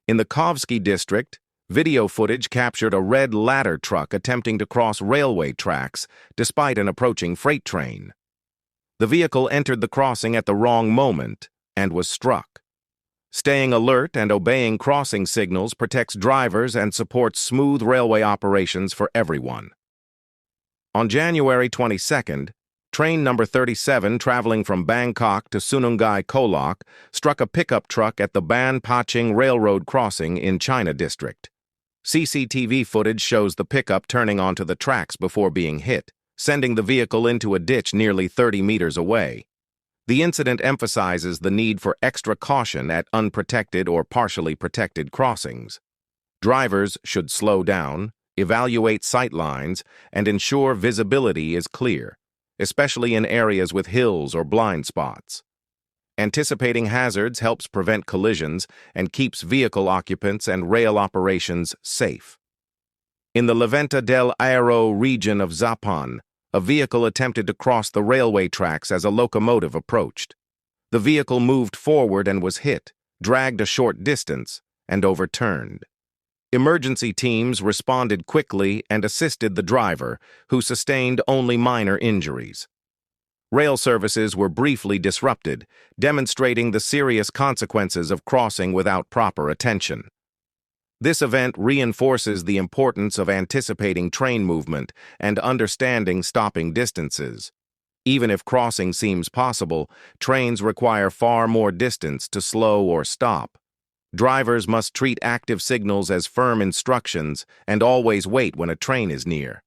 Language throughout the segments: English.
In the Kovsky district, video footage captured a red ladder truck attempting to cross railway tracks despite an approaching freight train. The vehicle entered the crossing at the wrong moment and was struck. Staying alert and obeying crossing signals protects drivers and supports smooth railway operations for everyone. On January 22nd, train number 37 traveling from Bangkok to Sunungai Kolak struck a pickup truck at the Ban Paching Railroad crossing in China District. CCTV footage shows the pickup turning onto the tracks before being hit, sending the vehicle into a ditch nearly 30 meters away. The incident emphasizes the need for extra caution at unprotected or partially protected crossings. Drivers should slow down, evaluate sight lines, and ensure visibility is clear, especially in areas with hills or blind spots. Anticipating hazards helps prevent collisions and keeps vehicle occupants and rail operations safe. In the Leventa del Airo region of Zapan, a vehicle attempted to cross the railway tracks as a locomotive approached. The vehicle moved forward and was hit, dragged a short distance, and overturned. Emergency teams responded quickly and assisted the driver, who sustained only minor injuries. Rail services were briefly disrupted, demonstrating the serious consequences of crossing without proper attention. This event reinforces the importance of anticipating train movement and understanding stopping distances. Even if crossing seems possible, trains require far more distance to slow or stop. Drivers must treat active signals as firm instructions and always wait when a train is near.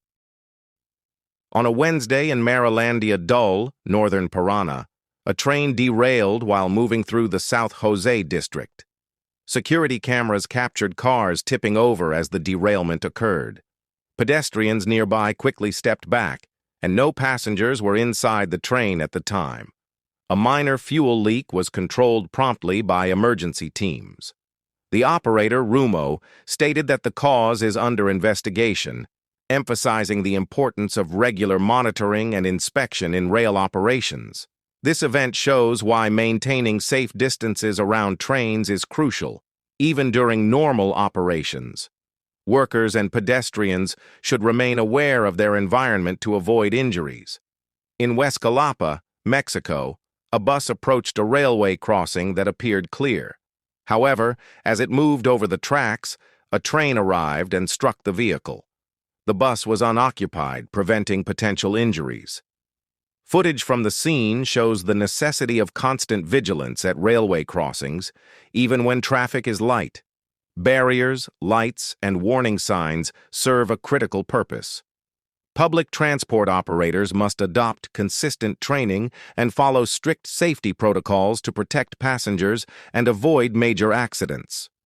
On a Wednesday in Marilandia Dul, northern Parana, a train derailed while moving through the South Jose district. Security cameras captured cars tipping over as the derailment occurred. Pedestrians nearby quickly stepped back, and no passengers were inside the train at the time. A minor fuel leak was controlled promptly by emergency teams. The operator, Rumo, stated that the cause is under investigation, emphasizing the importance of regular monitoring and inspection in rail operations. This event shows why maintaining safe distances around trains is crucial, even during normal operations. Workers and pedestrians should remain aware of their environment to avoid injuries. In Huescalapa, Mexico, a bus approached a railway crossing that appeared clear. However, as it moved over the tracks, a train arrived and struck the vehicle. The bus was unoccupied, preventing potential injuries. Footage from the scene shows the necessity of constant vigilance at railway crossings, even when traffic is light. Barriers, lights, and warning signs serve a critical purpose. Public transport operators must adopt consistent training and follow strict safety protocols to protect passengers and avoid major accidents.